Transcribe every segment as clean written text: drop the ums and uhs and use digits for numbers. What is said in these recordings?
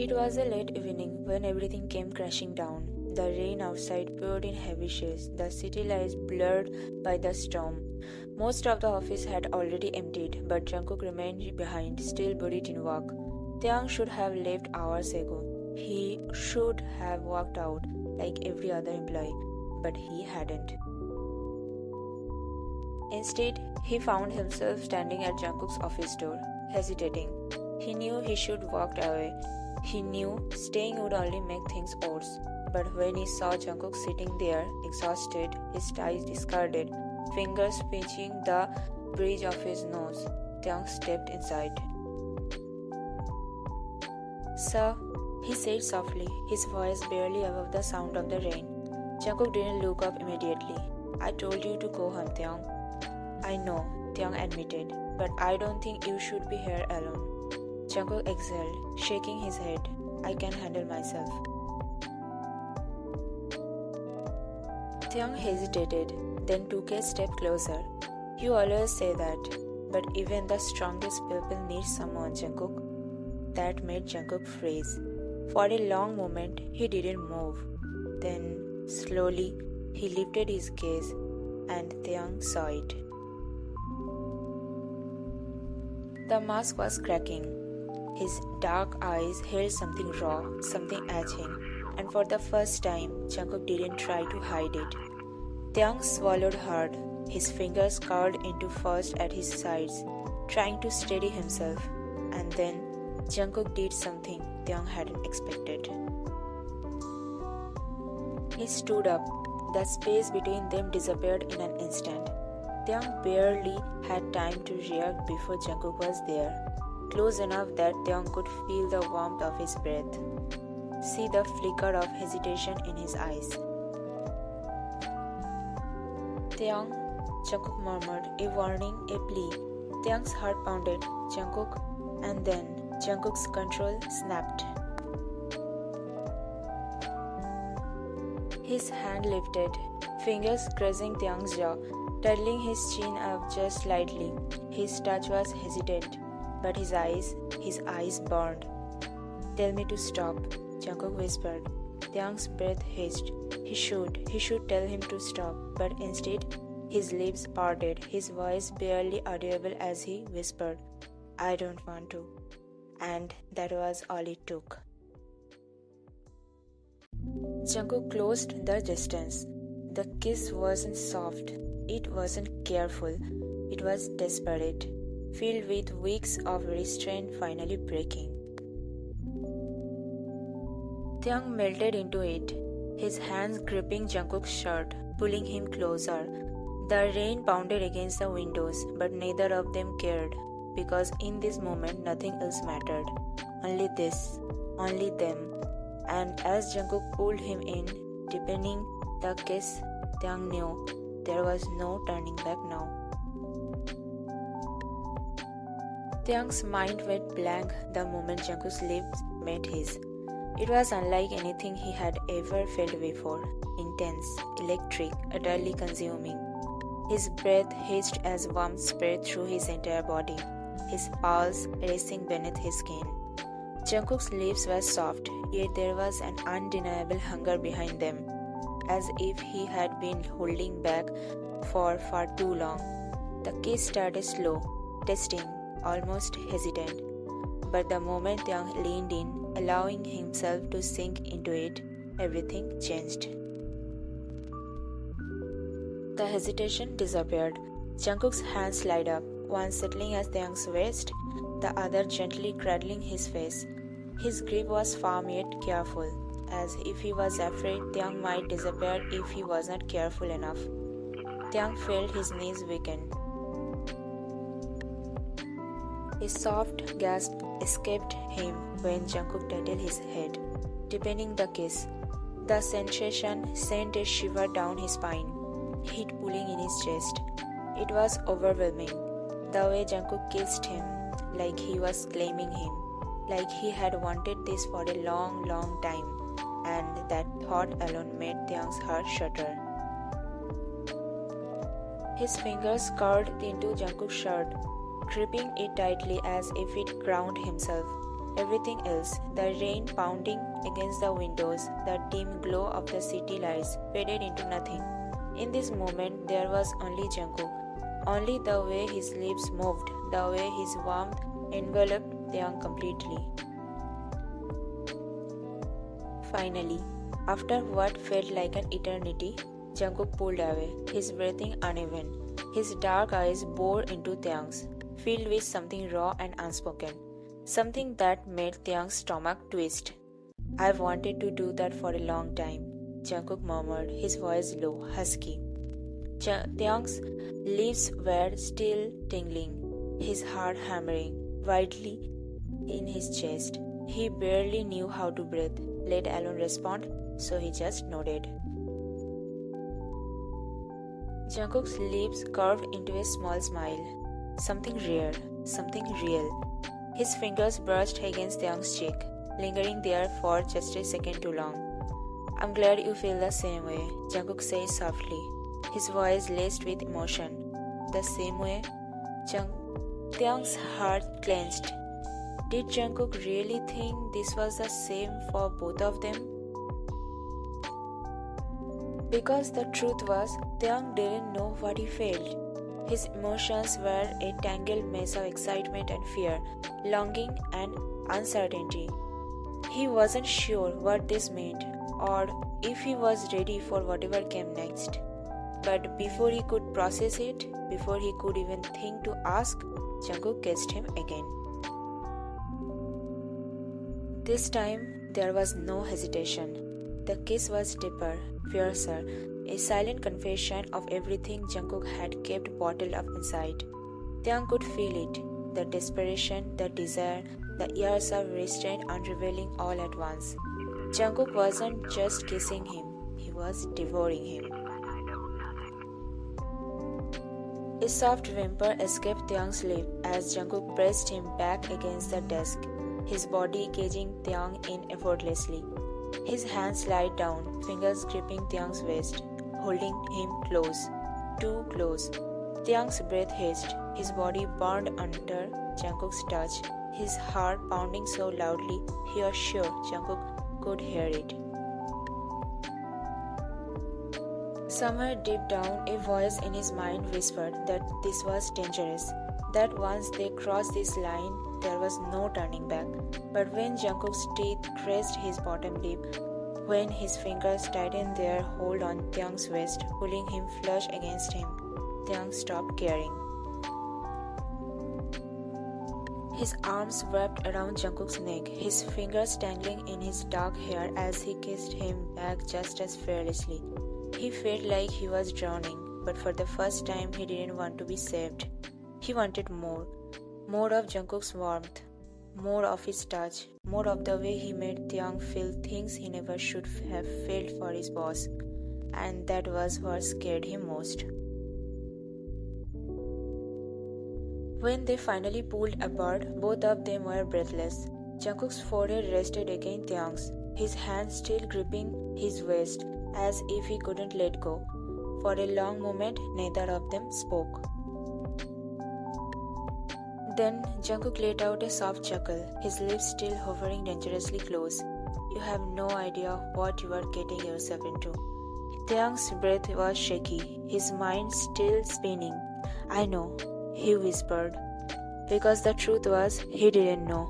It was a late evening when everything came crashing down. The rain outside poured in heavy showers, the city lights blurred by the storm. Most of the office had already emptied, but Jungkook remained behind, still buried in work. Taehyung should have left hours ago. He should have walked out like every other employee, but he hadn't. Instead, he found himself standing at Jungkook's office door, hesitating. He knew he should walk away. He knew staying would only make things worse. But when he saw Jungkook sitting there, exhausted, his ties discarded, fingers pinching the bridge of his nose, Taehyung stepped inside. "Sir," he said softly, his voice barely above the sound of the rain. Jungkook didn't look up immediately. "I told you to go home, Taehyung." "I know," Taehyung admitted, "but I don't think you should be here alone." Jungkook exhaled, shaking his head. "I can handle myself." Taehyung hesitated, then took a step closer. "You always say that, but even the strongest people need someone, Jungkook." That made Jungkook freeze. For a long moment, he didn't move. Then, slowly, he lifted his gaze, and Taehyung saw it. The mask was cracking. His dark eyes held something raw, something etching, and for the first time, Jungkook didn't try to hide it. Taehyung swallowed hard, his fingers curled into first at his sides, trying to steady himself, and then Jungkook did something Taehyung hadn't expected. He stood up. The space between them disappeared in an instant. Taehyung barely had time to react before Jungkook was there, close enough that Taehyung could feel the warmth of his breath, see the flicker of hesitation in his eyes. "Taehyung," Jungkook murmured, a warning, a plea. Taehyung's heart pounded. "Jungkook," and then Jungkook's control snapped. His hand lifted, fingers grazing Taehyung's jaw, turtling his chin up just slightly. His touch was hesitant, but his eyes burned. "Tell me to stop," Jungkook whispered. Taehyung's breath hissed. He should tell him to stop, but instead, his lips parted, his voice barely audible as he whispered, "I don't want to." And that was all it took. Jungkook closed the distance. The kiss wasn't soft, it wasn't careful, it was desperate, filled with weeks of restraint finally breaking. Taehyung melted into it, his hands gripping Jungkook's shirt, pulling him closer. The rain pounded against the windows, but neither of them cared, because in this moment nothing else mattered. Only this, only them. And as Jungkook pulled him in, deepening the kiss, Taehyung knew there was no turning back now. Taehyung's mind went blank the moment Jungkook's lips met his. It was unlike anything he had ever felt before. Intense, electric, utterly consuming. His breath hissed as warmth spread through his entire body, his pulse racing beneath his skin. Jungkook's lips were soft, yet there was an undeniable hunger behind them, as if he had been holding back for far too long. The kiss started slow, testing, almost hesitant, but the moment Taehyung leaned in, allowing himself to sink into it, everything changed. The hesitation disappeared. Jungkook's hands slid up, one settling at Taehyung's waist, the other gently cradling his face. His grip was firm yet careful, as if he was afraid Taehyung might disappear if he was not careful enough. Taehyung felt his knees weaken. A soft gasp escaped him when Jungkook tattled his head, deepening the kiss. The sensation sent a shiver down his spine, heat pulling in his chest. It was overwhelming, the way Jungkook kissed him, like he was claiming him, like he had wanted this for a long, long time, and that thought alone made Taehyung's heart shudder. His fingers curled into Jungkook's shirt, gripping it tightly as if it ground himself. everything else, the rain pounding against the windows, the dim glow of the city lights, faded into nothing. In this moment, there was only Jungkook. Only the way his lips moved, the way his warmth enveloped Taehyung completely. Finally, after what felt like an eternity, Jungkook pulled away, his breathing uneven. His dark eyes bored into Taehyung's, filled with something raw and unspoken, something that made Taehyung's stomach twist. "I've wanted to do that for a long time," Jungkook murmured, his voice low, husky. Taehyung's lips were still tingling, his heart hammering wildly in his chest. He barely knew how to breathe, let alone respond, so he just nodded. Jungkook's lips curved into a small smile. Something rare, something real. His fingers brushed against Taehyung's cheek, lingering there for just a second too long. "I'm glad you feel the same way," Jungkook said softly, his voice laced with emotion. "The same way?" Taehyung's heart clenched. Did Jungkook really think this was the same for both of them? Because the truth was, Taehyung didn't know what he felt. His emotions were a tangled mess of excitement and fear, longing and uncertainty. He wasn't sure what this meant, or if he was ready for whatever came next. But before he could process it, before he could even think to ask, Jungkook kissed him again. This time, there was no hesitation. The kiss was deeper, fiercer, a silent confession of everything Jungkook had kept bottled up inside. Taehyung could feel it, the desperation, the desire, the years of restraint unraveling all at once. Jungkook wasn't just kissing him, he was devouring him. A soft whimper escaped Taehyung's lip as Jungkook pressed him back against the desk, his body caging Taehyung in effortlessly. His hands slid down, fingers gripping Taehyung's waist, holding him close, too close. Taehyung's breath hissed, his body burned under Jungkook's touch, his heart pounding so loudly he was sure Jungkook could hear it. Somewhere deep down, a voice in his mind whispered that this was dangerous, that once they crossed this line, there was no turning back. But when Jungkook's teeth grazed his bottom lip, when his fingers tightened their hold on Taehyung's waist, pulling him flush against him, Taehyung stopped caring. His arms wrapped around Jungkook's neck, his fingers tangling in his dark hair as he kissed him back just as fearlessly. He felt like he was drowning, but for the first time he didn't want to be saved. He wanted more. More of Jungkook's warmth, more of his touch, more of the way he made Taehyung feel things he never should have felt for his boss. And that was what scared him most. When they finally pulled apart, both of them were breathless. Jungkook's forehead rested against Taehyung's, his hands still gripping his waist, as if he couldn't let go. For a long moment, neither of them spoke. Then Jungkook let out a soft chuckle, his lips still hovering dangerously close. "You have no idea what you are getting yourself into." Taehyung's breath was shaky, his mind still spinning. "I know," he whispered, because the truth was, he didn't know.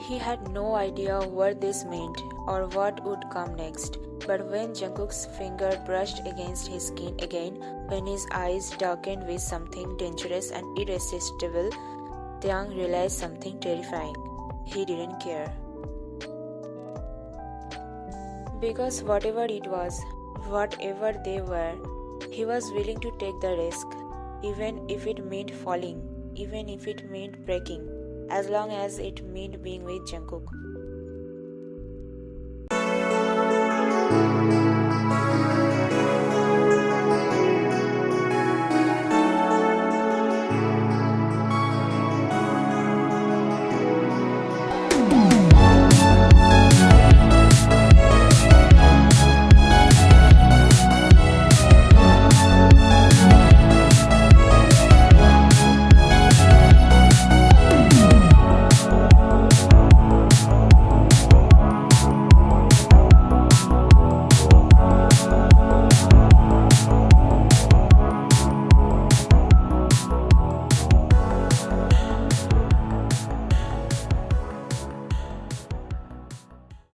He had no idea what this meant or what would come next. But when Jungkook's finger brushed against his skin again, when his eyes darkened with something dangerous and irresistible, Taehyung realized something terrifying. He didn't care. Because whatever it was, whatever they were, he was willing to take the risk, even if it meant falling, even if it meant breaking, as long as it meant being with Jungkook.